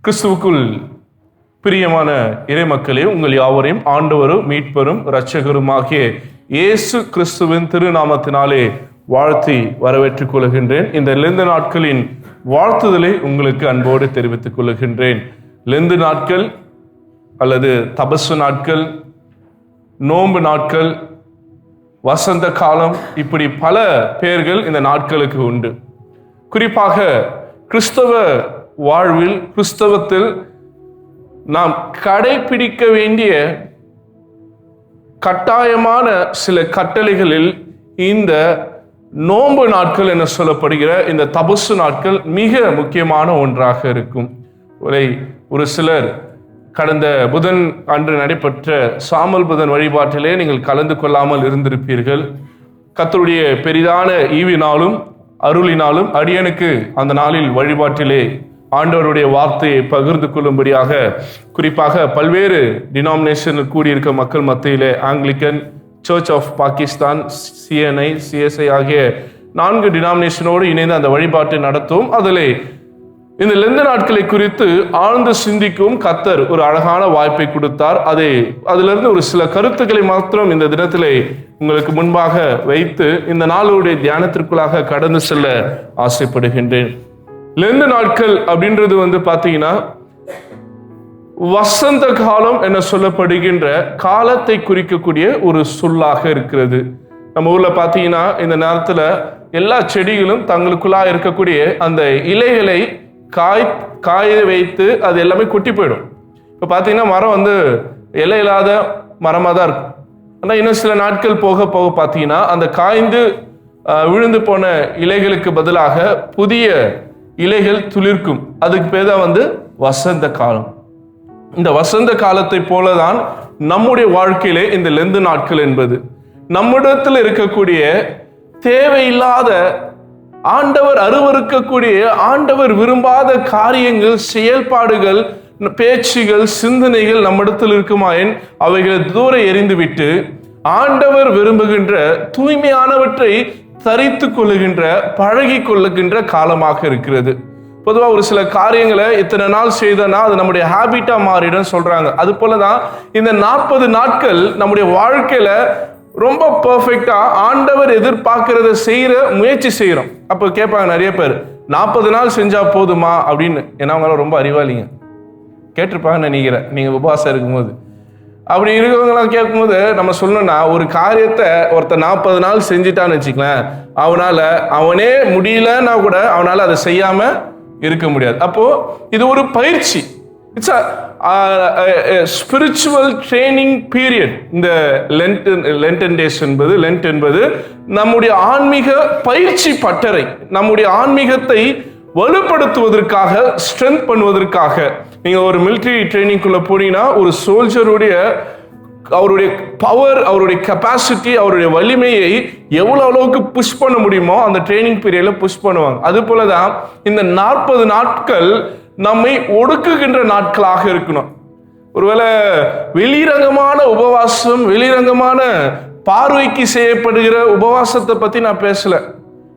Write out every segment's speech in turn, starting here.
கிறிஸ்துவுக்குள் பிரியமான இறைமக்களே, உங்கள் யாவரையும் ஆண்டவரும் மீட்பரும் இரட்சகருமாகிய இயேசு கிறிஸ்துவின் திருநாமத்தினாலே வாழ்த்தி வரவேற்றுக் கொள்கின்றேன். இந்த லெந்து நாட்களின் வாழ்த்துதலை உங்களுக்கு அன்போடு தெரிவித்துக் கொள்கின்றேன். லெந்து நாட்கள் அல்லது தபசு நாட்கள், நோன்பு நாட்கள், வசந்த காலம், இப்படி பல பெயர்கள் இந்த நாட்களுக்கு உண்டு. குறிப்பாக கிறிஸ்தவ வாழ்வில், கிறிஸ்தவத்தில் நாம் கடைபிடிக்க வேண்டிய கட்டாயமான சில கட்டளைகளில் இந்த நோன்பு நாட்கள் என சொல்லப்படுகிற இந்த தபசு நாட்கள் மிக முக்கியமான ஒன்றாக இருக்கும். ஒரு சிலர் கடந்த புதன் அன்று நடைபெற்ற சாமல் புதன் வழிபாட்டிலே நீங்கள் கலந்து கொள்ளாமல் இருந்திருப்பீர்கள். கர்த்தருடைய பெரிதான ஈவினாலும் அருளினாலும் அடியனுக்கு அந்த நாளில் வழிபாட்டிலே ஆண்டவருடைய வார்த்தையை பகிர்ந்து கொள்ளும்படியாக, குறிப்பாக பல்வேறு டினாமினேஷனில் கூடியிருக்க மக்கள் மத்தியிலே Anglican, church of Pakistan, CNI, CSI ஆகிய 4 டினாமினேஷனோடு இணைந்து அந்த வழிபாட்டை நடத்தும். அதில் இந்த லெந்து நாட்களை குறித்து ஆழ்ந்து சிந்திக்கும் கர்த்தர் ஒரு அழகான வாய்ப்பை கொடுத்தார். அதிலிருந்து ஒரு சில கருத்துக்களை மாத்திரம் இந்த தினத்திலே உங்களுக்கு முன்பாக வைத்து இந்த நாளுடைய தியானத்திற்குள்ளாக கடந்து செல்ல ஆசைப்படுகின்றேன். லெந்து நாட்கள் அப்படின்றது பார்த்தீங்கன்னா வசந்த காலம் என சொல்லப்படுகின்ற காலத்தை குறிக்கக்கூடிய ஒரு சொல்லாக இருக்கிறது. நம்ம ஊர்ல பார்த்தீங்கன்னா இந்த நேரத்தில் எல்லா செடிகளும் தங்களுக்குள்ளா இருக்கக்கூடிய அந்த இலைகளை காய வைத்து அது எல்லாமே கொட்டி போயிடும். இப்போ பார்த்தீங்கன்னா மரம் இலை இல்லாத மரமாக தான் இருக்கும். ஆனால் இன்னும் சில நாட்கள் போக போக பார்த்தீங்கன்னா அந்த காய்ந்து விழுந்து போன இலைகளுக்கு பதிலாக புதிய இலைகள் துளிர்க்கும். அதுக்கு பேர் தான் வசந்த காலம். இந்த வசந்த காலத்தை போலதான் நம்முடைய வாழ்க்கையிலே இந்த லெந்து நாட்கள் என்பது. நம்மிடத்தில் இருக்கக்கூடிய தேவையில்லாத, ஆண்டவர் அருவருக்கக்கூடிய, ஆண்டவர் விரும்பாத காரியங்கள், செயல்பாடுகள், பேச்சுகள், சிந்தனைகள் நம்மிடத்தில் இருக்குமாயின் அவைகளை தூர எறிந்துவிட்டு ஆண்டவர் விரும்புகின்ற தூய்மையானவற்றை தரித்து கொள்ளுகின்ற, பழகி கொள்ளுகின்ற காலமாக இருக்கிறது. பொதுவாக ஒரு சில காரியங்களை இத்தனை நாள் செய்தனா அது நம்முடைய ஹேபிட்டா மாறிடும் சொல்றாங்க. அது போலதான் இந்த 40 நாட்கள் நம்முடைய வாழ்க்கையில ரொம்ப பெர்ஃபெக்டா ஆண்டவர் எதிர்பார்க்கிறத செய்யற முயற்சி செய்யறோம். அப்போ கேட்பாங்க நிறைய பேர், 40 நாள் செஞ்சா போதுமா அப்படின்னு. ஏன்னா அவங்களாம் ரொம்ப அறிவாளிங்க, கேட்டிருப்பாங்கன்னு நினைக்கிறேன் நீங்க உபவாசம் இருக்கும்போது. அப்படி இருக்கிறவங்களாம் கேட்கும்போது நம்ம சொல்லணும்னா, ஒரு காரியத்தை ஒருத்தர் 40 நாள் செஞ்சுட்டான்னு வச்சுக்கலாம், அவனே முடியலன்னா கூட அவனால அதை செய்யாம இருக்க முடியாது. அப்போ இது ஒரு பயிற்சி, இட்ஸ் ஸ்பிரிச்சுவல் ட்ரைனிங் பீரியட். இந்த லென்ட் என்பது நம்முடைய ஆன்மீக பயிற்சி பட்டறை, நம்முடைய ஆன்மீகத்தை வலுப்படுத்துவதற்காக, ஸ்ட்ரென்த் பண்ணுவதற்காக. நீங்க ஒரு மிலிட்டரி ட்ரைனிங்குள்ள போனீங்கன்னா ஒரு சோல்ஜருடைய அவருடைய பவர், அவருடைய கெப்பாசிட்டி, அவருடைய வலிமையை எவ்வளவு அளவுக்கு புஷ் பண்ண முடியுமோ அந்த ட்ரைனிங் பீரியட்ல புஷ் பண்ணுவாங்க. அது போலதான் இந்த 40 நாட்கள் நம்மை ஒடுக்குகின்ற நாட்களாக இருக்கணும். ஒருவேளை வெளிரங்கமான உபவாசம், வெளிரங்கமான பார்வைக்கு செய்யப்படுகிற உபவாசத்தை பத்தி நான் பேசல.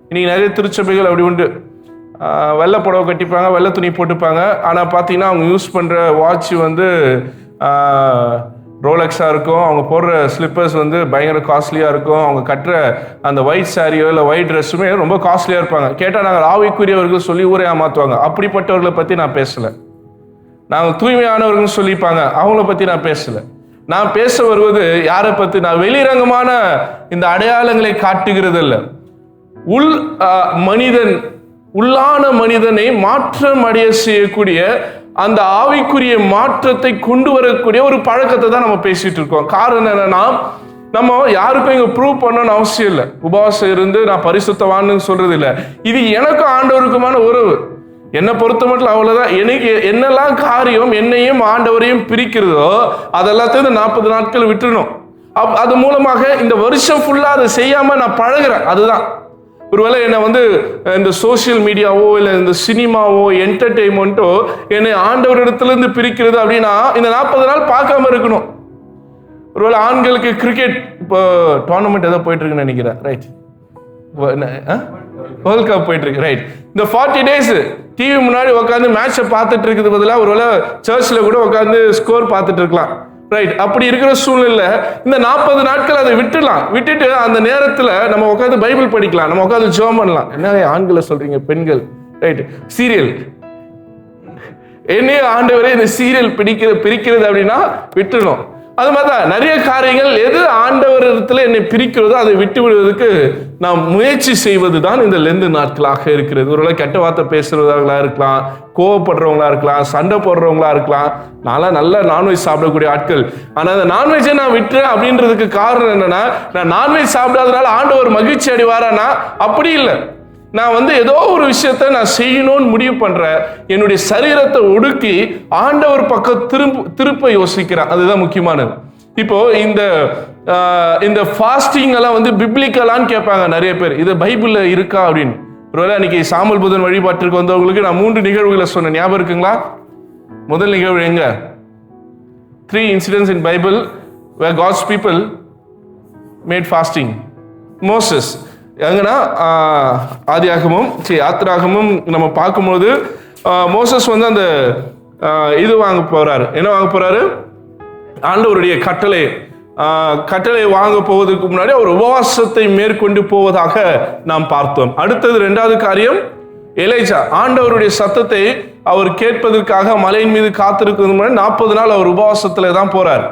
இன்னைக்கு நிறைய திருச்சபைகள் அப்படி உண்டு. வெள்ளை புடவை கட்டிப்பாங்க, வெள்ளை துணி போட்டுப்பாங்க. ஆனால் பார்த்தீங்கன்னா அவங்க யூஸ் பண்ணுற வாட்ச் ரோலெக்ஸாக இருக்கும், அவங்க போடுற ஸ்லிப்பர்ஸ் பயங்கர காஸ்ட்லியாக இருக்கும், அவங்க கட்டுற அந்த ஒயிட் சாரியோ இல்லை ஒயிட் ட்ரெஸ்ஸுமே ரொம்ப காஸ்ட்லியாக இருப்பாங்க. கேட்டால் நாங்கள் ஆவிக்குரியவர்கள் சொல்லி ஊரே ஏமாற்றுவாங்க. அப்படிப்பட்டவர்களை பற்றி நான் பேசலை. நாங்கள் தூய்மையானவர்கள் சொல்லிப்பாங்க, அவங்கள பற்றி நான் பேசலை. நான் பேச வருவது யாரை பற்றி? நான் வெளிரங்கமான இந்த அடையாளங்களை காட்டுகிறது இல்லை. உள்ளான மனிதனை மாற்றம் அடைய செய்யக்கூடிய அந்த ஆவிக்குரிய மாற்றத்தை கொண்டு வரக்கூடிய ஒரு பழக்கத்தை தான் நம்ம பேசிட்டு இருக்கோம். காரணம் என்னன்னா, நம்ம யாருக்கும் இங்க ப்ரூவ் பண்ணணும்னு அவசியம் இல்லை. உபவாசம் இருந்து நான் பரிசுத்தவான்னு சொல்றது இல்லை. இது எனக்கும் ஆண்டவருக்குமான உறவு. என்னை பொறுத்த மட்டும் அவ்வளவுதான். எனக்கு என்னெல்லாம் காரியம் என்னையும் ஆண்டவரையும் பிரிக்கிறதோ அதெல்லாத்தையும் இந்த 40 நாட்கள் விட்டுறணும். அது மூலமாக இந்த வருஷம் ஃபுல்லா அதை செய்யாம நான் பழகிறேன். அதுதான். ஒருவேளை என்னை இந்த சோசியல் மீடியாவோ இல்லை இந்த சினிமாவோ என்டர்டெயின்மெண்ட்டோ என்னை ஆண்டவரிடத்திலிருந்து பிரிக்கிறது அப்படின்னா இந்த 40 நாள் பார்க்காம இருக்கணும். ஒருவேளை ஆண்களுக்கு கிரிக்கெட் இப்போ டோர்னமெண்ட் ஏதோ போயிட்டு இருக்குன்னு நினைக்கிறேன், ரைட்? வேர்ல்ட் கப் போயிட்டு இருக்கு, ரைட். இந்த 40 days டிவி முன்னாடி உட்காந்து மேட்சை பார்த்துட்டு இருக்குது பதிலாக ஒருவேளை சர்ச்சில் கூட உட்காந்து ஸ்கோர் பார்த்துட்டு இருக்கலாம், ரைட். அப்படி இருக்கிற சூழ்நிலை இந்த 40 நாட்கள் அதை விட்டுட்டு அந்த நேரத்தில் நம்ம உட்காந்து பைபிள் படிக்கலாம், நம்ம உட்காந்து ஜெபம் பண்ணலாம். என்ன ஆண்களை சொல்றீங்க, பெண்கள், ரைட். சீரியல் என்னைய ஆண்டவரே இந்த சீரியல் பிரிக்கிறது அப்படின்னா விட்டுணும். அது மாதிரிதான் நிறைய காரியங்கள் எது ஆண்டவரிடத்துல என்னை பிரிக்கிறதோ அதை விட்டு விடுவதற்கு நாம் முயற்சி செய்வது தான் இந்த லெந்து நாட்களாக இருக்கிறது. ஒருவேளை கெட்ட வார்த்தை பேசுறவங்களா இருக்கலாம், கோவப்படுறவங்களா இருக்கலாம், சண்டை போடுறவங்களா இருக்கலாம். நான்லாம் நல்ல நான்வெஜ் சாப்பிடக்கூடிய ஆட்கள். ஆனா அந்த நான்வெஜ்ஜை நான் விட்டுறேன் அப்படின்றதுக்கு காரணம் என்னன்னா, நான் நான்வெஜ் சாப்பிடாதனால ஆண்டவர் மகிழ்ச்சி அடைவாரானா? அப்படி இல்லை. நான் ஏதோ ஒரு விஷயத்த நான் செய்யணும்னு முடிவு பண்றேன், என்னுடைய சரீரத்தை ஒடுக்கி ஆண்டவர் பக்கம் திருப்ப யோசிக்கிறேன். அதுதான் முக்கியமானது. இப்போ இந்த ஃபாஸ்டிங் எல்லாம் பிப்ளிக்கலான்னு கேட்பாங்க நிறைய பேர், இது பைபிள்ல இருக்கா அப்படின்னு. ஒருவேளை அன்னைக்கு சாமல் புதன் வழிபாட்டிற்கு வந்தவங்களுக்கு நான் 3 நிகழ்வுகளை சொன்னேன், ஞாபகம் இருக்குங்களா? முதல் நிகழ்வு எங்க? 3 incidents in Bible where God's people made fasting. Moses எங்கன்னா ஆதியாகமும் யாத்திராகமும் நம்ம பார்க்கும்போது மோசஸ் அந்த இது வாங்க போறாரு. என்ன வாங்க போறாரு? ஆண்டவருடைய கட்டளை வாங்க போவதற்கு முன்னாடி அவர் உபவாசத்தை மேற்கொண்டு போவதாக நாம் பார்த்தோம். அடுத்தது 2வது காரியம், எலியா ஆண்டவருடைய சத்தத்தை அவர் கேட்பதற்காக மலையின் மீது காத்திருக்கிறது முன்னாடி 40 நாள் அவர் உபவாசத்துல தான் போறார்.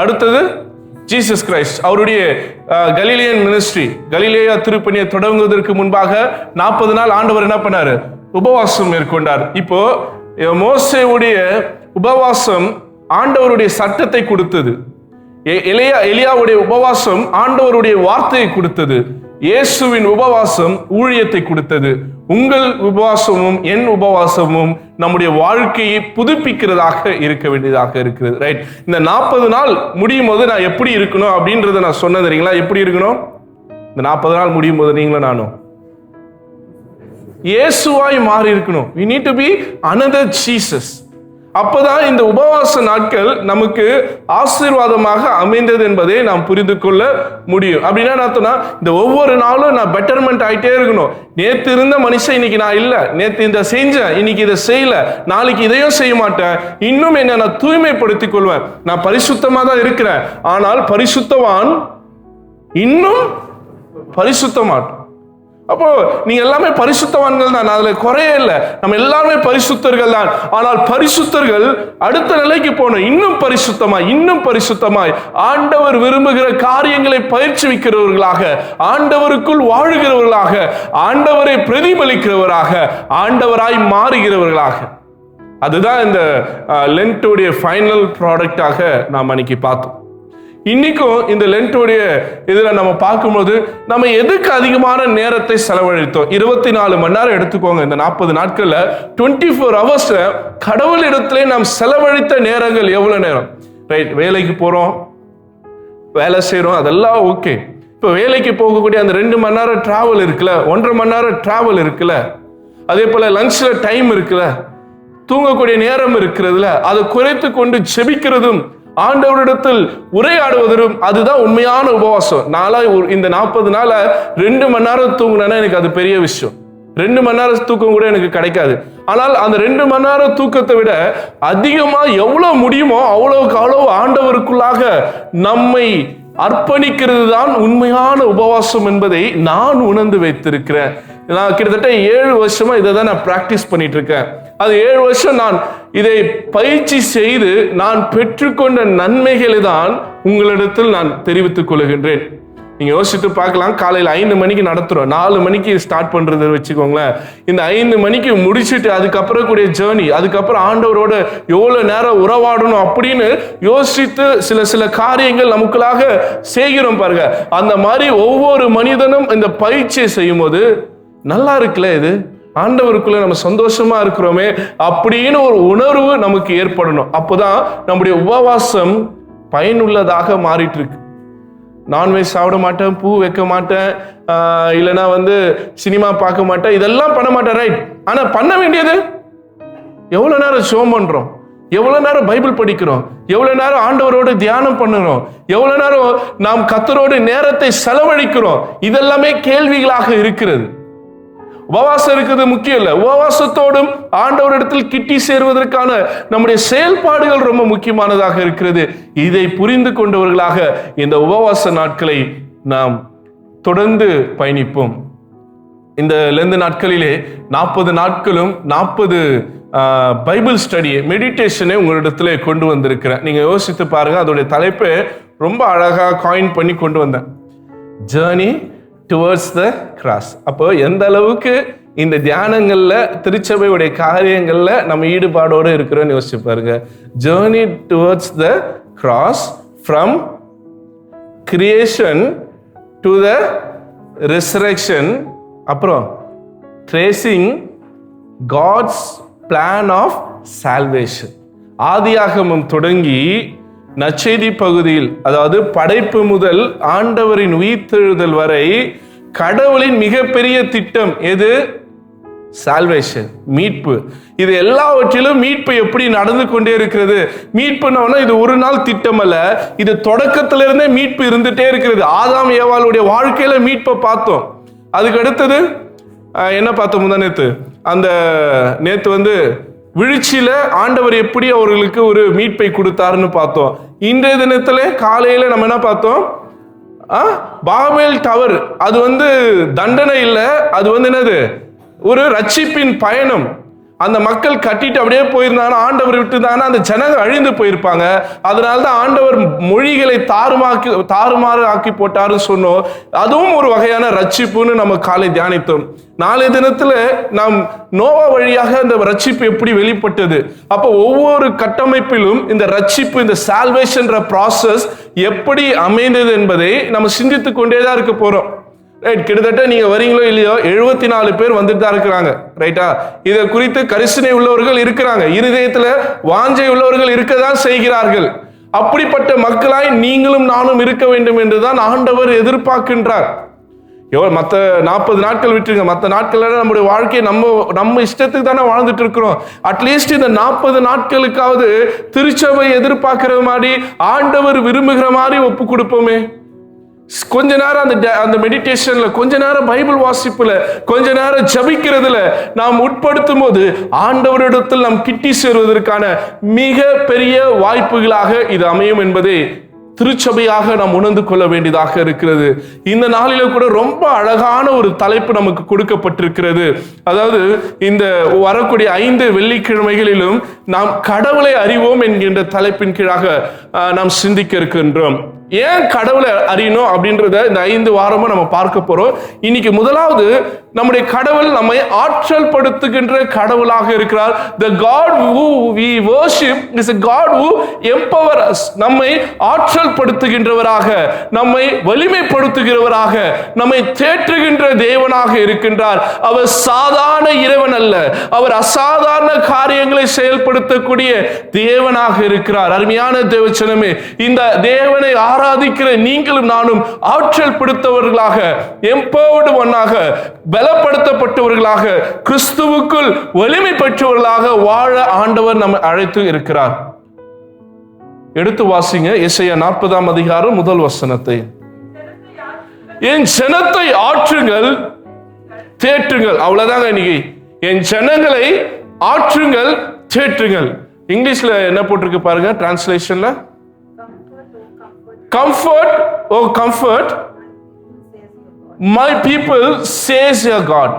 அடுத்தது ஜீசஸ் கிரைஸ்ட் அவருடைய கலிலியன் மினிஸ்ட்ரி, கலிலேயா திருப்பணியை தொடங்குவதற்கு முன்பாக 40 நாள் ஆண்டவர் என்ன பண்ணாரு? உபவாசம் மேற்கொண்டார். இப்போ மோசேவுடைய உபவாசம் ஆண்டவருடைய சட்டத்தை கொடுத்தது, எலியாவுடைய உபவாசம் ஆண்டவருடைய வார்த்தையை கொடுத்தது, இயேசுவின் உபவாசம் ஊழியத்தை கொடுத்தது. உங்கள் உபவாசமும் என் உபவாசமும் நம்முடைய வாழ்க்கையை புதுப்பிக்கிறதாக இருக்க வேண்டியதாக இருக்கிறது, ரைட். இந்த 40 நாள் முடியும் போது நான் எப்படி இருக்கணும் அப்படின்றத நான் சொன்னது தெரியுங்களா? எப்படி இருக்கணும்? இந்த 40 நாள் முடியும் போது நீங்களும் நானும் இயேசுவாய் மாறி இருக்கணும். we need to be another Jesus. அப்பதான் இந்த உபவாச நாட்கள் நமக்கு ஆசீர்வாதமாக அமைந்தது என்பதை நாம் புரிந்து கொள்ள முடியும். அப்படின்னா நான் இந்த ஒவ்வொரு நாளும் நான் பெட்டர்மெண்ட் ஆகிட்டே இருக்கணும். நேற்று இருந்த மனுஷன் இன்னைக்கு நான் இல்லை, நேற்று இந்த செஞ்சேன் இன்னைக்கு இதை செய்யல, நாளைக்கு இதையும் செய்ய மாட்டேன், இன்னும் என்ன நான் தூய்மைப்படுத்திக் கொள்வேன். நான் பரிசுத்தமா தான் இருக்கிறேன், ஆனால் பரிசுத்தவான் இன்னும் பரிசுத்தமாட்டோம். அப்போ நீங்க எல்லாமே பரிசுத்தவான்கள் தான், அதுல குறையே இல்லை. நம்ம எல்லாமே பரிசுத்தர்கள் தான். ஆனால் பரிசுத்தர்கள் அடுத்த நிலைக்கு போகணும், இன்னும் பரிசுத்தமாய் ஆண்டவர் விரும்புகிற காரியங்களை பயிற்சிவிக்கிறவர்களாக, ஆண்டவருக்குள் வாழுகிறவர்களாக, ஆண்டவரை பிரதிபலிக்கிறவராக, ஆண்டவராய் மாறுகிறவர்களாக. அதுதான் இந்த லென்ட்டுடைய ஃபைனல் ப்ராடக்டாக நாம் அன்னைக்கு பார்த்தோம். இன்னைக்கும் இந்த லென்ட்டுடைய இதுல நம்ம பார்க்கும்போது நம்ம எதுக்கு அதிகமான நேரத்தை செலவழித்தோம்? 24 மணி நேரம் எடுத்துக்கோங்க. இந்த 40 நாட்கள்ல 24 hours கடவுள் இடத்துல நாம் செலவழித்த நேரங்கள் எவ்வளவு நேரம்? ரைட், வேலைக்கு போறோம், வேலை செய்யறோம், அதெல்லாம் ஓகே. இப்போ வேலைக்கு போகக்கூடிய அந்த 2 மணி நேரம் டிராவல் இருக்குல்ல, 1.5 மணி நேரம் டிராவல் இருக்குல்ல, அதே போல லஞ்ச்ல டைம் இருக்குல்ல, தூங்கக்கூடிய நேரம் இருக்கிறதுல, அதை குறைத்து கொண்டு செபிக்கிறதும் ஆண்டவரிடத்தில் உரையாடுவதும் அதுதான் உண்மையான உபவாசம். நாளா இந்த 40 நாள 2 மணி நேரம் தூங்கினா எனக்கு அது பெரிய விஷயம். 2 மணி நேரம் தூக்கம் கூட எனக்கு கிடைக்காது. ஆனால் அந்த 2 மணி நேரம் தூக்கத்தை விட அதிகமா எவ்வளவு முடியுமோ அவ்வளவுக்கு அவ்வளவு ஆண்டவருக்குள்ளாக நம்மை அர்ப்பணிக்கிறது தான் உண்மையான உபவாசம் என்பதை நான் உணர்ந்து வைத்திருக்கிறேன். நான் கிட்டத்தட்ட 7 வருஷமா இதை தான் நான் பிராக்டிஸ் பண்ணிட்டு இருக்கேன். அது 7 வருஷம் நான் இதை பயிற்சி செய்து நான் பெற்றுக்கொண்ட நன்மைகளை தான் உங்களிடத்தில் நான் தெரிவித்துக் கொள்கின்றேன். நீங்க யோசிச்சுட்டு பார்க்கலாம், காலையில் 5 மணிக்கு நடத்துறோம், 4 மணிக்கு ஸ்டார்ட் பண்றது வச்சுக்கோங்களேன். இந்த 5 மணிக்கு முடிச்சுட்டு அதுக்கப்புறம் கூடிய ஜேர்னி, அதுக்கப்புறம் ஆண்டவரோட எவ்வளவு நேரம் உறவாடணும் அப்படின்னு யோசித்து சில காரியங்கள் நமக்குள்ளாக செய்கிறோம் பாருங்க. அந்த மாதிரி ஒவ்வொரு மனிதனும் இந்த பயிற்சியை செய்யும் போது நல்லா இருக்குல்ல, இது ஆண்டவருக்குள்ள நம்ம சந்தோஷமா இருக்கிறோமே அப்படின்னு ஒரு உணர்வு நமக்கு ஏற்படணும். அப்போதான் நம்முடைய உபவாசம் பயனுள்ளதாக மாறிட்டு இருக்கு. நான்வெஜ் சாப்பிட மாட்டேன், பூ வைக்க மாட்டேன், இல்லைன்னா சினிமா பார்க்க மாட்டேன், இதெல்லாம் பண்ண மாட்டேன், ரைட். ஆனா பண்ண வேண்டியது எவ்வளவு நேரம் ஜெபம் பண்றோம், எவ்வளவு நேரம் பைபிள் படிக்கிறோம், எவ்வளவு நேரம் ஆண்டவரோடு தியானம் பண்ணுறோம், எவ்வளவு நேரம் நாம் கர்த்தரோடு நேரத்தை செலவழிக்கிறோம், இதெல்லாமே கேள்விகளாக இருக்கிறது. உபவாசம் இருக்கிறது முக்கியம் இல்லை, உபவாசத்தோடும் ஆண்டவரிடத்தில் கிட்டி சேருவதற்கான நம்முடைய செயல்பாடுகள் ரொம்ப முக்கியமானதாக இருக்கிறது. இதை புரிந்து கொண்டவர்களாக இந்த உபவாச நாட்களை நாம் தொடர்ந்து பயணிப்போம். இந்த லெந்து நாட்களிலே 40 நாட்களும் 40 பைபிள் ஸ்டடி மெடிடேஷனை உங்களிடத்துல கொண்டு வந்திருக்கிறேன். நீங்க யோசித்து பாருங்க, அதோடைய தலைப்பை ரொம்ப அழகா காயின் பண்ணி கொண்டு வந்தேன், ஜேர்னி டுவர்ட்ஸ் த கிராஸ். அப்போ எந்த அளவுக்கு இந்த தியானங்கள்ல திருச்சபையுடைய காரியங்கள்ல நம்ம ஈடுபாடோடு இருக்கிறோம்னு யோசிச்சு பாருங்க. Journey towards the cross from creation to the resurrection, அப்புறம் tracing God's plan of salvation. ஆதியாகமம் தொடங்கி நற்செய்தி பகுதியில், அதாவது படைப்பு முதல் ஆண்டவரின் உயிர்த்தெழுதல் வரை கடவுளின் மிகப்பெரிய திட்டம் எது? சால்வேஷன், மீட்பு. இது எல்லாவற்றிலும் மீட்பு எப்படி நடந்து கொண்டே இருக்கிறது. மீட்புனா இது ஒரு நாள் திட்டம் அல்ல, இது தொடக்கத்திலிருந்தே மீட்பு இருந்துட்டே இருக்கிறது. ஆதாம் ஏவாளுடைய வாழ்க்கையில மீட்பை பார்த்தோம். அதுக்கு அடுத்தது என்ன பார்த்தோம்? நேத்து அந்த நேத்து விழுச்சியில ஆண்டவர் எப்படி அவர்களுக்கு ஒரு மீட்பை கொடுத்தாருன்னு பார்த்தோம். இன்றைய தினத்துல காலையில நம்ம என்ன பார்த்தோம்? பாபேல் டவர். அது தண்டனை இல்லை, அது என்னது? ஒரு ரட்சிப்பின் பயணம். அந்த மக்கள் கட்டிட்டு அப்படியே போயிருந்தாங்க, ஆண்டவர் விட்டுதானா அந்த ஜனங்கள் அழிந்து போயிருப்பாங்க. அதனால்தான் ஆண்டவர் மொழிகளை தாறுமாறு ஆக்கி போட்டாருன்னு சொன்னோம். அதுவும் ஒரு வகையான ரட்சிப்புன்னு நம்ம காலை தியானித்தோம். நாளைய தினத்துல நாம் நோவா வழியாக இந்த ரட்சிப்பு எப்படி வெளிப்பட்டது, அப்போ ஒவ்வொரு கட்டமைப்பிலும் இந்த ரட்சிப்பு, இந்த சால்வேஷன் ப்ராசஸ் எப்படி அமைந்தது என்பதை நம்ம சிந்தித்து கொண்டேதான் இருக்க போறோம். ரைட், கிட்டத்தட்ட நீங்க வரீங்களோ இல்லையோ 74 பேர் வந்துட்டு தான் இருக்கிறாங்க. ரைட்டா? இதை குறித்து கரிசனை உள்ளவர்கள் இருக்கிறாங்க, இருதயத்துல வாஞ்சை உள்ளவர்கள் இருக்கதான் செய்கிறார்கள். அப்படிப்பட்ட மக்களாய் நீங்களும் நானும் இருக்க வேண்டும் என்றுதான் ஆண்டவர் எதிர்பார்க்கின்றார். மற்ற 40 நாட்கள் விட்டுருங்க, மற்ற நாட்கள் நம்முடைய வாழ்க்கையை நம்ம இஷ்டத்துக்கு தானே வாழ்ந்துட்டு இருக்கிறோம். அட்லீஸ்ட் இந்த 40 நாட்களுக்காவது திருச்சபை எதிர்பார்க்கிற மாதிரி, ஆண்டவர் விரும்புகிற மாதிரி ஒப்பு கொடுப்போமே. கொஞ்ச நேரம் அந்த மெடிடேஷன்ல, கொஞ்ச நேரம் பைபிள் வாசிப்புல, கொஞ்ச நேரம் ஜபிக்கிறதுல நாம் உட்படுத்தும் போது ஆண்டவரிடத்தில் நாம் கிட்டி சேருவதற்கான மிக பெரிய வாய்ப்புகளாக இது அமையும் என்பதை திருச்சபையாக நாம் உணர்ந்து கொள்ள வேண்டியதாக இருக்கிறது. இந்த நாளில கூட ரொம்ப அழகான ஒரு தலைப்பு நமக்கு கொடுக்கப்பட்டிருக்கிறது. அதாவது இந்த வரக்கூடிய 5 வெள்ளிக்கிழமைகளிலும் நாம் கடவுளை அறிவோம் என்கின்ற தலைப்பின் கீழாக நாம் சிந்திக்க இருக்கின்றோம். ஏன் கடவுளை அறியணும் அப்படின்றத இந்த 5 வாரமும் நம்ம பார்க்க போறோம். இன்னைக்கு முதலாவது, நம்முடைய கடவுள் நம்மை ஆற்றல் படுத்துகின்ற கடவுளாக இருக்கிறார். The God who we worship is a God who empower us. நம்மை ஆற்றல் படுத்துகின்றவராக, நம்மை வலிமைப்படுத்துகிறவராக, நம்மை தேற்றுகின்ற தேவனாக இருக்கின்றார். அவர் சாதாரண இறைவன் அல்ல, அவர் அசாதாரண காரியங்களை செயல்படுத்தக்கூடிய தேவனாக இருக்கிறார். அருமையான தேவச்சனமே, இந்த தேவனை ஆராதிக்கிற நீங்களும் நானும் ஆற்றல் படுத்தவர்களாக, எம்பவர்டு ஒன்னாக, பலப்படுத்தப்பட்டவர்களாக, கிறிஸ்துவுக்குள் வலிமை பெற்றவர்களாக வாழ ஆண்டவர் நம்மை அழைத்து இருக்கிறார். எடுத்து வாசிங்க எசையா 40ஆம் அதிகாரம் 1 வசனத்தை. என் ஜனத்தை ஆற்றுங்கள், தேற்றுங்கள். அவ்வளவுதாங்க இன்னைக்கு. என் ஜனங்களை ஆற்றுங்கள், தேற்றுங்கள். இங்கிலீஷ்ல என்ன போட்டிருக்கு பாருங்க, டிரான்ஸ்லேஷன்ல, comfort, oh comfort my people says your God.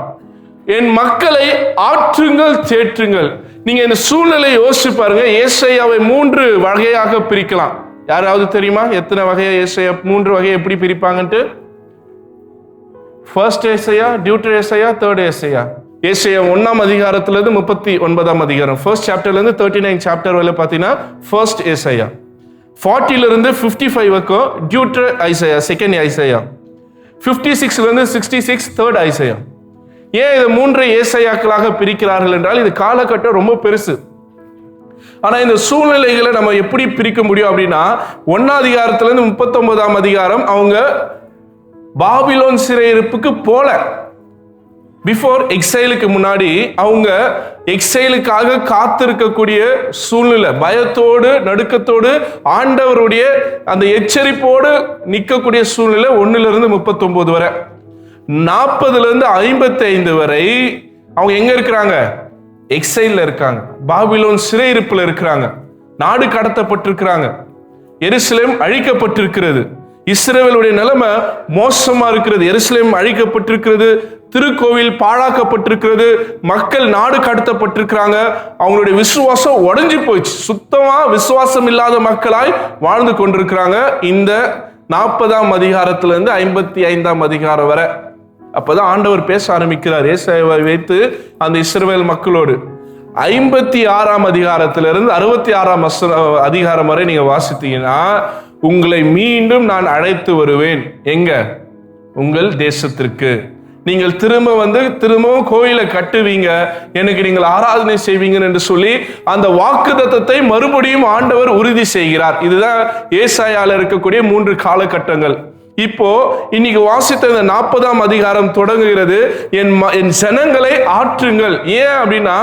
என் மக்களை ஆற்றுங்கள், தேற்றுங்கள். நீங்க இந்த சூழ்நிலை யோசிச்சு பாருங்க. ஏசாயாவை 3 வகையாக பிரிக்கலாம். யாராவது தெரியுமா எத்தனை வகையா ஏசாயா 3 வகையை எப்படி பிரிப்பாங்கன்ட்டு? ஃபர்ஸ்ட் ஏசாயா, டியூட்டர் ஏசாயா, தேர்ட் ஏசாயா. ஏசாயா 1ஆம் அதிகாரத்திலிருந்து 39ஆம் அதிகாரம், ஃபர்ஸ்ட் சாப்டர்ல இருந்து 39 சாப்டர் வரை பாத்தீங்கன்னா ஃபர்ஸ்ட் ஏசாயா. 40 இருந்து 55 வரைக்கும் டியூட்டர் ஐசாயா, செகண்ட் ஐசாயா. 56 இருந்து 66 தேர்ட் ஐசாயா. ஏன் இது 3 ஏசாயாக்களாக பிரிக்கிறார்கள் என்றால், இது காலகட்டம் ரொம்ப பெருசு. ஆனா இந்த சூழ்நிலைகளை நம்ம எப்படி பிரிக்க முடியும் அப்படின்னா, 1ஆம் அதிகாரத்துல இருந்து 39ஆம் அதிகாரம் அவங்க பாபிலோன் சிறையிருப்புக்கு போல, பிஃபோர் எக்ஸைலுக்கு முன்னாடி அவங்க எக்ஸைலுக்காக காத்திருக்கக்கூடிய சூழ்நிலை, பயத்தோடு நடுக்கத்தோடு ஆண்டவருடைய அந்த எச்சரிப்போடு நிற்கக்கூடிய சூழ்நிலை 1 இருந்து 39 வரை. 40 55 வரை அவங்க எங்க இருக்கிறாங்க? எக்ஸைல்ல இருக்காங்க. பாபிலோன் சிறையிருப்புல இருக்கிறாங்க. நாடு கடத்தப்பட்டிருக்கிறாங்க. எருசலேம் அழிக்கப்பட்டிருக்கிறது. இஸ்ரவேலுடைய நிலைமை மோசமா இருக்கிறது. எருசலேம் அழிக்கப்பட்டிருக்கிறது. திருக்கோவில் பாழாக்கப்பட்டிருக்கிறது. மக்கள் நாடு கடத்தப்பட்டிருக்கிறாங்க. அவங்களுடைய விசுவாசம் உடைஞ்சு போயிடுச்சு. சுத்தமா விசுவாசம் இல்லாத மக்களாய் வாழ்ந்து கொண்டிருக்கிறாங்க. இந்த 40ஆம் அதிகாரத்திலிருந்து 55ஆம் அதிகாரம் வரை. அப்பதான் ஆண்டவர் பேச ஆரம்பிக்கிறார் ஏசாயாவை வைத்து அந்த இஸ்ரவேல் மக்களோடு. 56ஆம் அதிகாரத்திலிருந்து 66ஆம் அதிகாரம் வரை நீங்க வாசித்தீங்கன்னா, உங்களை மீண்டும் நான் அழைத்து வருவேன். எங்க? உங்கள் தேசத்திற்கு. நீங்கள் திரும்பவும் கோயிலை கட்டுவீங்க, எனக்கு நீங்கள் ஆராதனை செய்வீங்க என்று சொல்லி அந்த வாக்குத்தத்தத்தை மறுபடியும் ஆண்டவர் உறுதி செய்கிறார். இதுதான் ஏசாயால இருக்கக்கூடிய 3 காலகட்டங்கள். இப்போ இன்னைக்கு வாசித்த இந்த 40ஆம் அதிகாரம் தொடங்குகிறது. என் ஜனங்களை ஆற்றுங்கள். ஏன் அப்படின்னா,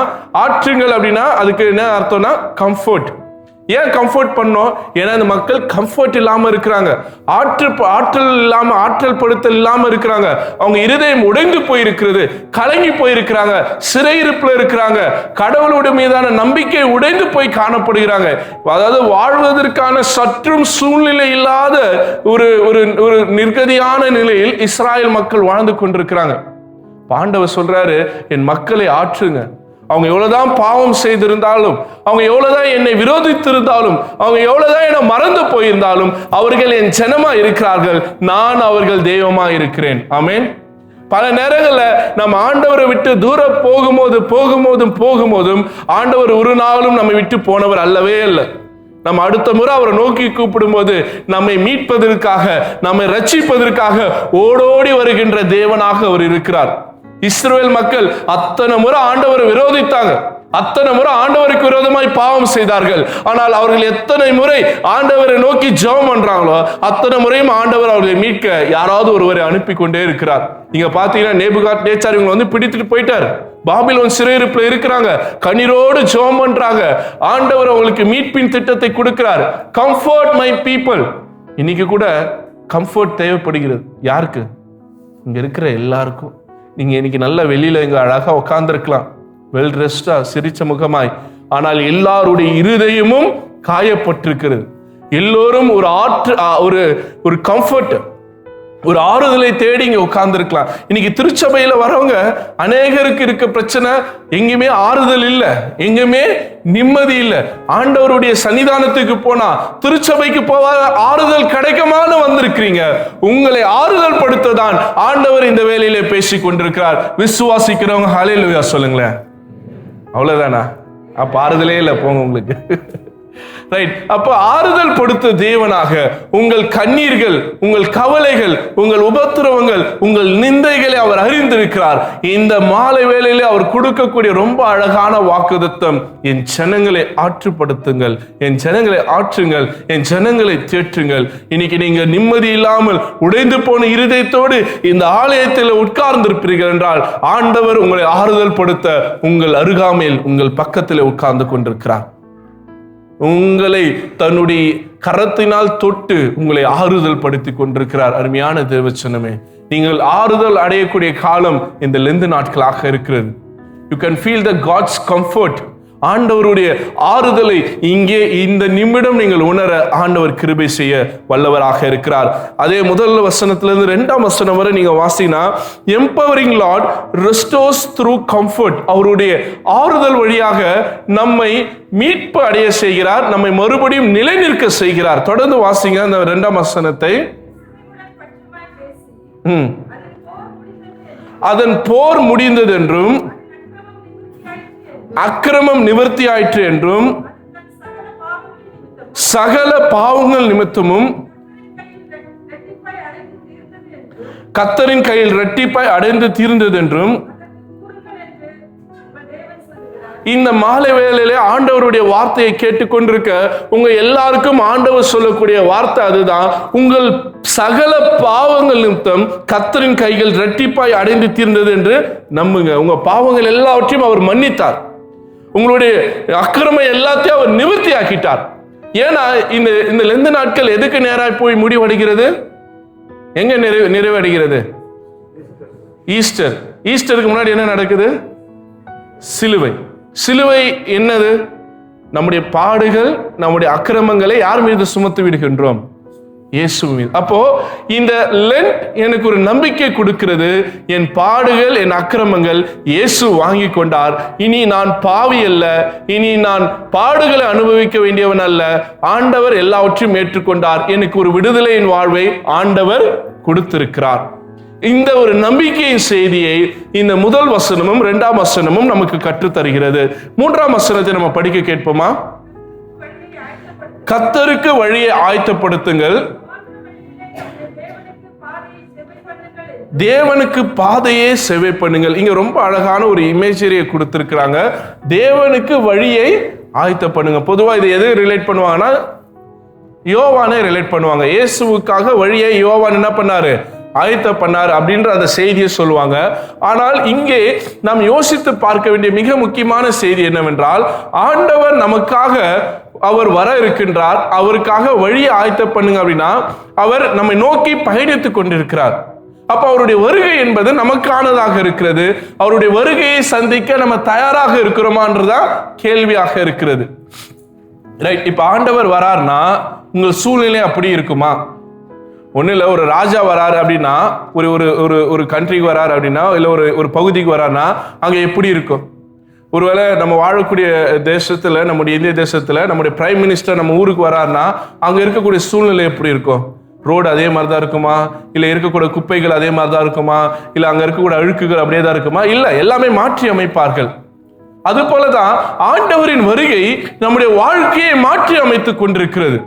ஆற்றுங்கள் அப்படின்னா அதுக்கு என்ன அர்த்தம்னா கம்ஃபர்ட். ஏன் கம்ஃபர்ட் பண்ணோம்? ஏன்னா இந்த மக்கள் கம்ஃபர்ட் இல்லாம இருக்கிறாங்க. ஆற்றல் படுத்தல் இல்லாம இருக்கிறாங்க. அவங்க இருதயம் உடைந்து போயிருக்கிறது, கலங்கி போயிருக்கிறாங்க, சிறையிருப்புல இருக்கிறாங்க. கடவுளுடைய மீதான நம்பிக்கை உடைந்து போய் காணப்படுகிறாங்க. அதாவது வாழ்வதற்கான சற்றும் சூழ்நிலை இல்லாத ஒரு நிர்கதியான நிலையில் இஸ்ராயல் மக்கள் வாழ்ந்து கொண்டிருக்கிறாங்க. ஆண்டவர் சொல்றாரு, என் மக்களை ஆற்றுங்க. அவங்க எவ்வளவுதான் பாவம் செய்திருந்தாலும், அவங்க எவ்வளவுதான் என்னை விரோதித்திருந்தாலும், அவங்க எவ்வளவுதான் என்னை மறந்து போயிருந்தாலும், அவர்கள் என் ஜனமா இருக்கிறார்கள். நான் அவர்கள் தெய்வமா இருக்கிறேன். ஆமென். பல நேரங்கள்ல நம்ம ஆண்டவரை விட்டு தூரம் போகும்போதும் ஆண்டவர் ஒரு நாளும் நம்மை விட்டு போனவர் அல்லவே இல்லை. நம்ம அடுத்த முறை அவரை நோக்கி கூப்பிடும் போது நம்மை மீட்பதற்காக, நம்மை ரட்சிப்பதற்காக ஓடோடி வருகின்ற தேவனாக அவர் இருக்கிறார். இஸ்ரவேல் மக்கள் அத்தனை முறை ஆண்டவரை விரோதித்தாங்க, அத்தனை முறை ஆண்டவருக்கு விரோதமாய் பாவம் செய்தார்கள். ஆனால் அவர்கள் எத்தனை முறை ஆண்டவரை நோக்கி ஜெபம் பண்றாங்களோ அத்தனை முறையும் ஆண்டவர் அவர்களை மீட்க யாராவது ஒருவரை அனுப்பி கொண்டே இருக்கிறார். நீங்க பாத்தீங்கன்னா நேபுகாத்நேச்சார் இவங்க பிடித்துட்டு போயிட்டார். பாபிலோன் சிறையிருப்புல இருக்கிறாங்க, கண்ணீரோடு ஜெபம் பண்றாங்க. ஆண்டவர் அவங்களுக்கு மீட்பின் திட்டத்தை கொடுக்கிறார். Comfort my people. இன்னைக்கு கூட கம்ஃபர்ட் தேவைப்படுகிறது. யாருக்கு? இங்க இருக்கிற எல்லாருக்கும். நீங்க இன்னைக்கு நல்ல வெளியில இங்க அழகா உட்கார்ந்துருக்கலாம், வெல் ட்ரெஸ்டா, சிரிச்ச முகமாய். ஆனால் எல்லாருடைய இருதயமும் காயப்பட்டிருக்கிறது. எல்லோரும் ஒரு கம்ஃபர்ட், ஒரு ஆறுதலை தேடி இங்க உட்கார்ந்துருக்கலாம். இன்னைக்கு திருச்சபையில வரவங்க அநேகருக்கு இருக்க பிரச்சனை, எங்குமே ஆறுதல் இல்ல, எங்குமே நிம்மதி இல்ல. ஆண்டவருடைய சன்னிதானத்துக்கு போனா, திருச்சபைக்கு போவா ஆறுதல் கிடைக்குமான்னு வந்திருக்கிறீங்க. உங்களை ஆறுதல் படுத்ததான் ஆண்டவர் இந்த வேலையில பேசி கொண்டிருக்கிறார். விசுவாசிக்கிறவங்க ஹல்லேலூயா சொல்லுங்களேன். அவ்வளவுதானா? அப்ப ஆறுதலே இல்லை, போங்க உங்களுக்கு. ரைட். அப்ப ஆறுதல் படுத்த தேவனாக உங்கள் கண்ணீர்கள், உங்கள் கவலைகள், உங்கள் உபத்திரவங்கள், உங்கள் நிந்தைகளை அவர் அறிந்திருக்கிறார். இந்த மாலை வேளையிலே அவர் கொடுக்கக்கூடிய ரொம்ப அழகான வாக்குத்தத்தம், என் ஜனங்களை ஆற்றுப்படுத்துங்கள், என் ஜனங்களை ஆற்றுங்கள், என் ஜனங்களை தேற்றுங்கள். இன்னைக்கு நீங்க நிம்மதி இல்லாமல் உடைந்து போன இருதயத்தோடு இந்த ஆலயத்தில் உட்கார்ந்திருப்பீர்கள் என்றால், ஆண்டவர் உங்களை ஆறுதல் படுத்த உங்கள் அருகாமையில், உங்கள் பக்கத்தில் உட்கார்ந்து கொண்டிருக்கிறார். உங்களை தன்னுடைய கரத்தினால் தொட்டு உங்களை ஆறுதல் படுத்தி கொண்டிருக்கிறார். அருமையான தேவச்சனமே, நீங்கள் ஆறுதல் அடையக்கூடிய காலம் இந்த லெந்து நாட்களாக இருக்கிறது. You can feel the God's comfort. ஆண்டவருடைய ஆறுதலை இங்கே இந்த நிமிடம் நீங்கள் உணர ஆண்டவர் கிருபை செய்ய வல்லவராக இருக்கிறார். அதே முதல் வசனத்திலிருந்து 2ஆம் வசனம் வரை நீங்க வாசினா, empowering Lord restores through comfort. அவருடைய ஆறுதல் வழியாக நம்மை மீட்பு அடைய செய்கிறார், நம்மை மறுபடியும் நிலை நிற்க செய்கிறார். தொடர்ந்து வாசிங்க அந்த 2ஆம் வசனத்தை. அதன் போர் முடிந்தது என்றும் அக்கிரமம் நிவர்த்தி ஆயிற்று என்றும் சகல பாவங்கள் நிமித்தமும் கர்த்தரின் கையில் இரட்டிப்பாய் அடைந்து தீர்ந்தது என்றும் இந்த மாலை வேளையிலே ஆண்டவருடைய வார்த்தையை கேட்டுக்கொண்டிருக்க உங்க எல்லாருக்கும் ஆண்டவர் சொல்லக்கூடிய வார்த்தை அதுதான். உங்கள் சகல பாவங்கள் நிமித்தம் கர்த்தரின் கைகள் இரட்டிப்பாய் அடைந்து தீர்ந்தது என்று நம்புங்க. உங்க பாவங்கள் எல்லாவற்றையும் அவர் மன்னித்தார். உங்களுடைய அக்கிரமை எல்லாத்தையும் அவர் நிவர்த்தி ஆக்கிட்டார். ஏன்னா இந்த லெந்து நாட்கள் எதுக்கு நேராக போய் முடிவடைகிறது? எங்க நிறைவடைகிறது? ஈஸ்டர். ஈஸ்டருக்கு முன்னாடி என்ன நடக்குது? சிலுவை. சிலுவை என்னது? நம்முடைய பாடுகள், நம்முடைய அக்கிரமங்களை யார் மீது சுமத்து விடுகின்றோம்? இயேசு மீது. அப்போ இந்த லென்ட் எனக்கு ஒரு நம்பிக்கை கொடுக்கிறது. என் பாடுகள், என் அக்கிரமங்கள் இயேசு வாங்கி கொண்டார். இனி நான் பாவி அல்ல, இனி நான் பாடுகளை அனுபவிக்க வேண்டியவன் அல்ல. ஆண்டவர் எல்லாவற்றையும் ஏற்றுக்கொண்டார். எனக்கு ஒரு விடுதலையின் வாழ்வை ஆண்டவர் கொடுத்திருக்கிறார். இந்த ஒரு நம்பிக்கையின் செய்தியை இந்த முதல் வசனமும் 2ஆம் வசனமும் நமக்கு கற்றுத் தருகிறது. 3ஆம் வசனத்தை நம்ம படிக்க கேட்போமா? கர்த்தருக்கு வழியை ஆயத்தப்படுத்துங்கள், தேவனுக்கு பாதையே செவை பண்ணுங்கள். இங்க ரொம்ப அழகான ஒரு இமேஜரியை கொடுத்திருக்கிறாங்க. தேவனுக்கு வழியை ஆயத்த பண்ணுங்க. பொதுவா இதை எது ரிலேட் பண்ணுவாங்கன்னா யோவானை ரிலேட் பண்ணுவாங்க. இயேசுவுக்காக வழியை யோவான் என்ன பண்ணாரு? ஆயத்த பண்ணார் அப்படின்ற அந்த செய்தியை சொல்லுவாங்க. ஆனால் இங்கே நாம் யோசித்து பார்க்க வேண்டிய மிக முக்கியமான செய்தி என்னவென்றால், ஆண்டவர் நமக்காக அவர் வர இருக்கின்றார். அவருக்காக வழியை ஆயத்த பண்ணுங்க அப்படின்னா அவர் நம்மை நோக்கி பயணித்துக் கொண்டிருக்கிறார். அப்ப அவருடைய வருகை என்பது நமக்கானதாக இருக்கிறது. அவருடைய வருகையை சந்திக்க நம்ம தயாராக இருக்கிறோமான்றதான் கேள்வியாக இருக்கிறது. ரைட். இப்ப ஆண்டவர் வரார்னா உங்கள் சூழ்நிலை அப்படி இருக்குமா? ஒன்றும் இல்லை, ஒரு ராஜா வராரு அப்படின்னா, ஒரு ஒரு ஒரு ஒரு கண்ட்ரிக்கு வராரு அப்படின்னா, இல்லை ஒரு பகுதிக்கு வராருன்னா அங்கே எப்படி இருக்கும்? ஒருவேளை நம்ம வாழக்கூடிய தேசத்தில், நம்முடைய இந்திய தேசத்தில் நம்முடைய பிரைம் மினிஸ்டர் நம்ம ஊருக்கு வராருன்னா அங்கே இருக்கக்கூடிய சூழ்நிலை எப்படி இருக்கும்? ரோடு அதே மாதிரி தான் இருக்குமா? இல்லை இருக்கக்கூடிய குப்பைகள் அதே மாதிரி தான் இருக்குமா? இல்லை அங்கே இருக்கக்கூடிய அழுக்குகள் அப்படியே தான் இருக்குமா? இல்லை, எல்லாமே மாற்றி அமைப்பார்கள். அது போலதான் ஆண்டவரின் வருகை நம்முடைய வாழ்க்கையை மாற்றி அமைத்துக் கொண்டிருக்கிறது.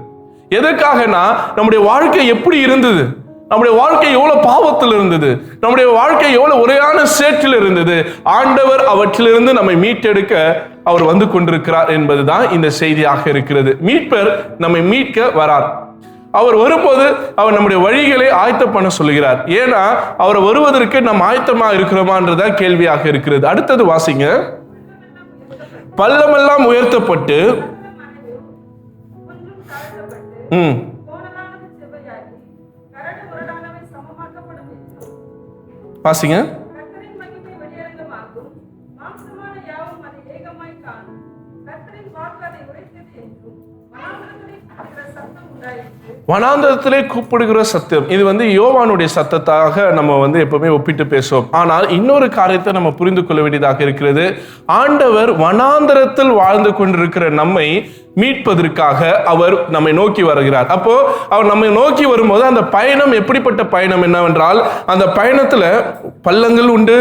எதற்காகனா நம்முடைய வாழ்க்கை எப்படி இருந்தது, நம்முடைய வாழ்க்கை எவ்வளவு பாவத்தில் இருந்தது, நம்முடைய வாழ்க்கை எவ்வளவு உரையான சேற்றில் இருந்தது, ஆண்டவர் அவற்றிலிருந்து நம்மை மீட்டெடுக்க அவர் வந்து கொண்டிருக்கிறார் என்பதுதான் இந்த செய்தியாக இருக்கிறது. மீட்பர் நம்மை மீட்க வரார். அவர் வரும்போது அவர் நம்முடைய வழிகளை ஆயத்த பண்ண சொல்லுகிறார். ஏன்னா அவர் வருவதற்கு நாம் ஆயத்தமா இருக்கிறோமான்றதான் கேள்வியாக இருக்கிறது. அடுத்தது வாசிங்க. பள்ளமெல்லாம் உயர்த்தப்பட்டு வாசிங்க. வனாந்தரத்திலே கூப்பிடுகிற சத்தம். இது யோவானுடைய சத்தத்தாக நம்ம எப்பவுமே ஒப்பிட்டு பேசுவோம். ஆனால் இன்னொரு காரியத்தை நம்ம புரிந்து கொள்ள வேண்டியதாக இருக்கிறது. ஆண்டவர் வனாந்தரத்தில் வாழ்ந்து கொண்டிருக்கிற நம்மை மீட்பதற்காக அவர் நம்மை நோக்கி வருகிறார். அப்போ அவர் நம்மை நோக்கி வரும்போது அந்த பயணம் எப்படிப்பட்ட பயணம் என்னவென்றால், அந்த பயணத்துல பள்ளங்கள் உண்டு,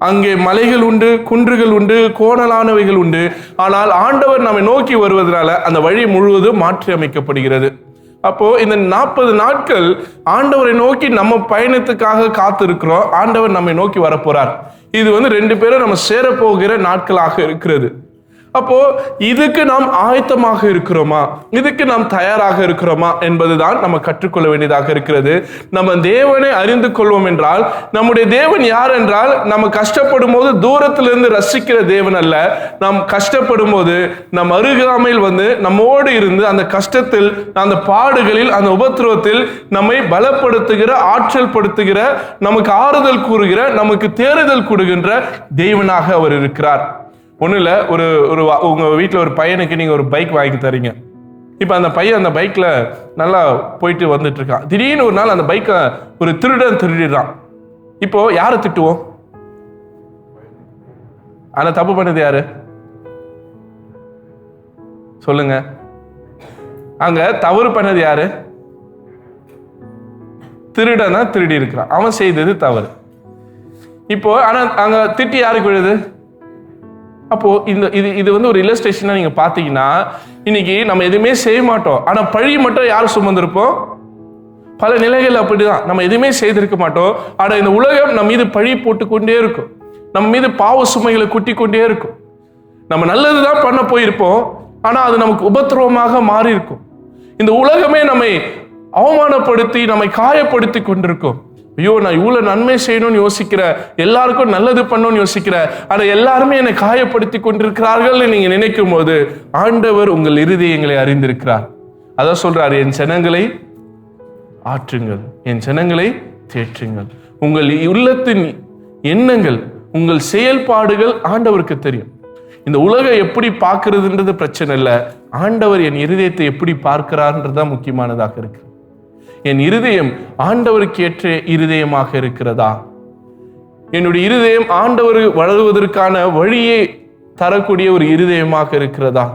அங்கே மலைகள் உண்டு, குன்றுகள் உண்டு, கோணலானவைகள் உண்டு. ஆனால் ஆண்டவர் நம்மை நோக்கி வருவதனால அந்த வழி முழுவதும் மாற்றி அமைக்கப்படுகிறது. அப்போ இந்த 40 நாட்கள் ஆண்டவரை நோக்கி நம்ம பயணத்துக்காக காத்திருக்கிறோம். ஆண்டவர் நம்மை நோக்கி வரப்போறார். இது 2 பேரும் நம்ம சேரப்போகிற நாட்களாக இருக்கிறது. அப்போ இதுக்கு நாம் ஆயத்தமாக இருக்கிறோமா, இதுக்கு நாம் தயாராக இருக்கிறோமா என்பதுதான் நம்ம கற்றுக்கொள்ள வேண்டியதாக இருக்கிறது. நம்ம தேவனை அறிந்து கொள்வோம் என்றால், நம்முடைய தேவன் யார் என்றால், நம்ம கஷ்டப்படும் போது தூரத்திலிருந்து ரசிக்கிற தேவன் அல்ல. நாம் கஷ்டப்படும் போது நம் அருகாமையில் நம்மோடு இருந்து அந்த கஷ்டத்தில், அந்த பாடுகளில், அந்த உபத்திரவத்தில் நம்மை பலப்படுத்துகிற, ஆற்றல் படுத்துகிற, நமக்கு ஆறுதல் கூறுகிற, நமக்கு தேறுதல் கொடுக்கின்ற தேவனாக அவர் இருக்கிறார். ஒன்றும் இல்லை, உங்கள் வீட்டில் ஒரு பையனுக்கு நீங்கள் ஒரு பைக் வாங்கி தரீங்க. இப்போ அந்த பையன் அந்த பைக்கில் நல்லா போயிட்டு வந்துட்டு இருக்கான். திடீர்னு ஒரு நாள் அந்த பைக்கை ஒரு திருடன் திருடிடுறான். இப்போ யாரை திட்டுவோம்? ஆனால் தப்பு பண்ணது யாரு சொல்லுங்க? அங்க தவறு பண்ணது யாரு? திருடனா திருடி இருக்கிறான், அவன் செய்தது தவறு. இப்போ ஆனா அங்க திட்டி யாருக்கு விழுது? அப்போ இது ஒரு இல்லஸ்ட்ரேஷனா நீங்க பாத்தீங்கன்னா, இன்னைக்கு நம்ம எதுவுமே செய்ய மாட்டோம், ஆனா பழி மட்டும் யார் சுமந்திருப்போம்? பல நிலைகள் அப்படிதான். நம்ம எதுவுமே செய்திருக்க மாட்டோம், ஆனா இந்த உலகம் நம்ம மீது பழி போட்டுக்கொண்டே இருக்கும், நம்ம மீது பாவ சுமைகளை குட்டி கொண்டே இருக்கும். நம்ம நல்லதுதான் பண்ண போயிருப்போம், ஆனா அது நமக்கு உபத்திரவமாக மாறி இருக்கும். இந்த உலகமே நம்மை அவமானப்படுத்தி நம்மை காயப்படுத்தி கொண்டிருக்கும். ஐயோ, நான் இவ்வளவு நன்மை செய்யணும்னு யோசிக்கிற, எல்லாருக்கும் நல்லது பண்ணணும்னு யோசிக்கிற, ஆனா எல்லாருமே என்னை காயப்படுத்தி கொண்டிருக்கிறார்கள் நீங்க நினைக்கும் போது, ஆண்டவர் உங்கள் இருதயங்களை அறிந்திருக்கிறார். அதான் சொல்றாரு, என் ஜனங்களை ஆற்றுங்கள், என் ஜனங்களை தேற்றுங்கள். உங்கள் உள்ளத்தின் எண்ணங்கள், உங்கள் செயல்பாடுகள் ஆண்டவருக்கு தெரியும். இந்த உலகம் எப்படி பார்க்கிறதுன்றது பிரச்சனை இல்லை, ஆண்டவர் என் இருதயத்தை எப்படி பார்க்கிறார்ன்றதுதான் முக்கியமானதாக இருக்கு. என் இருதயம் ஆண்டவருக்கு ஏற்ற இருதயமாக இருக்கிறதா? என்னுடைய இருதயம் ஆண்டவர் வளருவதற்கான வழியை தரக்கூடிய ஒரு இருதயமாக இருக்கிறதா?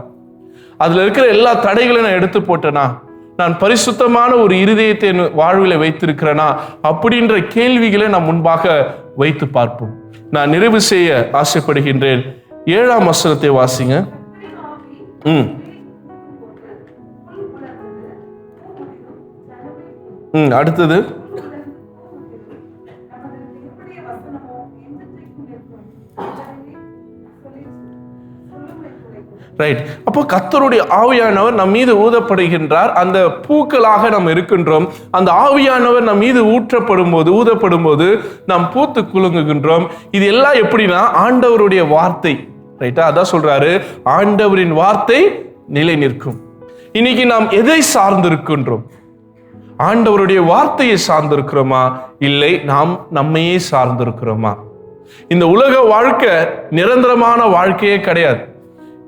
அதுல இருக்கிற எல்லா தடைகளையும் நான் எடுத்து போட்டேனா? நான் பரிசுத்தமான ஒரு இருதயத்தை என் வாழ்வில் வைத்திருக்கிறேனா? அப்படின்ற கேள்விகளை நாம் முன்பாக வைத்து பார்ப்போம். நான் நிறைவு செய்ய ஆசைப்படுகின்றேன். 7ஆம் வசனத்தை வாசிங்க. அடுத்தது ரைட். அப்போ கர்த்தருடைய ஆவியானவர் நம் மீது ஊதப்படுகின்றார். அந்த பூக்களாக நாம் இருக்கின்றோம். அந்த ஆவியானவர் நம் மீது ஊதப்படும் போது நாம் பூத்து குலுங்குகின்றோம். இது எல்லாம் எப்படின்னா ஆண்டவருடைய வார்த்தை. ரைட்டா? அதான் சொல்றாரு, ஆண்டவரின் வார்த்தை நிலை நிற்கும். இன்னைக்கு நாம் எதை சார்ந்திருக்கின்றோம்? ஆண்டவருடைய வார்த்தையை சார்ந்திருக்கிறோமா, இல்லை நாம் நம்மையே சார்ந்திருக்கிறோமா? இந்த உலக வாழ்க்கை நிரந்தரமான வாழ்க்கையே கிடையாது.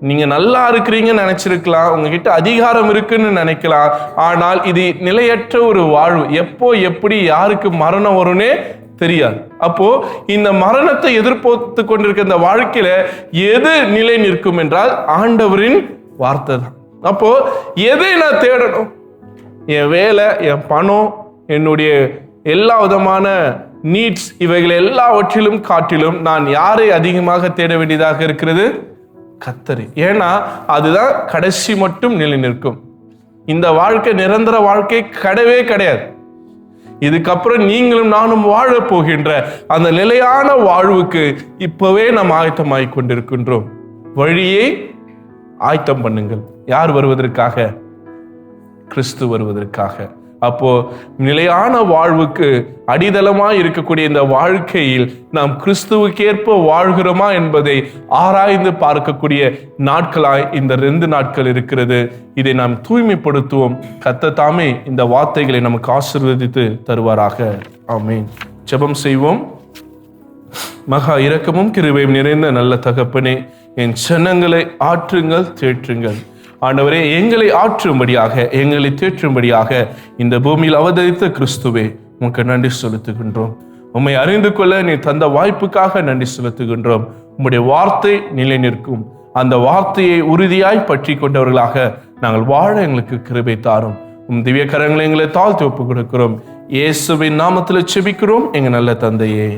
நீங்க நல்லா இருக்கிறீங்கன்னு நினைச்சிருக்கலாம், உங்ககிட்ட அதிகாரம் இருக்குன்னு நினைக்கலாம், ஆனால் இது நிலையற்ற ஒரு வாழ்வு. எப்போ எப்படி யாருக்கு மரணம் வரும்னே தெரியாது. அப்போ இந்த மரணத்தை எதிர்பார்த்து கொண்டிருக்க இந்த வாழ்க்கையில எது நிலை நிற்கும் என்றால் ஆண்டவரின் வார்த்தை தான். அப்போ எதை நான் தேடணும்? என் வேலை, என் பணம், என்னுடைய எல்லா விதமான நீட்ஸ், இவைகள் எல்லாவற்றிலும் காட்டிலும் நான் யாரை அதிகமாக தேட வேண்டியதாக இருக்கிறது? கர்த்தரை. ஏன்னா அதுதான் கடைசி மட்டும் நிலை நிற்கும். இந்த வாழ்க்கை நிரந்தர வாழ்க்கை கிடையவே கிடையாது. இதுக்கப்புறம் நீங்களும் நானும் வாழ போகின்ற அந்த நிலையான வாழ்வுக்கு இப்பவே நாம் ஆயத்தமாகிக் கொண்டிருக்கின்றோம். வழியை ஆயத்தம் பண்ணுங்கள். யார் வருவதற்காக? கிறிஸ்து வருவதற்காக. அப்போ நிலையான வாழ்வுக்கு அடித்தளமாய் இருக்கக்கூடிய இந்த வாழ்க்கையில் நாம் கிறிஸ்துவுக்கேற்ப வாழ்கிறோமா என்பதை ஆராய்ந்து பார்க்கக்கூடிய நாட்களாய் இந்த 2 நாட்கள் இருக்கிறது. இதை நாம் தூய்மைப்படுத்துவோம். கர்த்தர் தாமே இந்த வார்த்தைகளை நமக்கு ஆசீர்வதித்து தருவாராக. ஆமென். ஜெபம் செய்வோம். மகா இரக்கமும் கிருபையும் நிறைந்த நல்ல தகப்பனே, என் ஜனங்களை ஆற்றுங்கள், தேற்றுங்கள். ஆண்டவரே, எங்களை ஆற்றும்படியாக, எங்களை தேற்றும்படியாக இந்த பூமியில் அவதரித்த கிறிஸ்துவே, உமக்கு நன்றி செலுத்துகின்றோம். உம்மை அறிந்து கொள்ள நீ தந்த வாய்ப்புக்காக நன்றி செலுத்துகின்றோம். உம்முடைய வார்த்தை நிலை நிற்கும். அந்த வார்த்தையை உறுதியாய் பற்றி கொண்டவர்களாக நாங்கள் வாழ எங்களுக்கு கிருபை தாரும். உம் திவ்ய கரங்களை எங்களை தாழ்த்தி ஒப்புக் கொடுக்கிறோம். இயேசுவின் நாமத்தில் செபிக்கிறோம் எங்கள் நல்ல தந்தையே.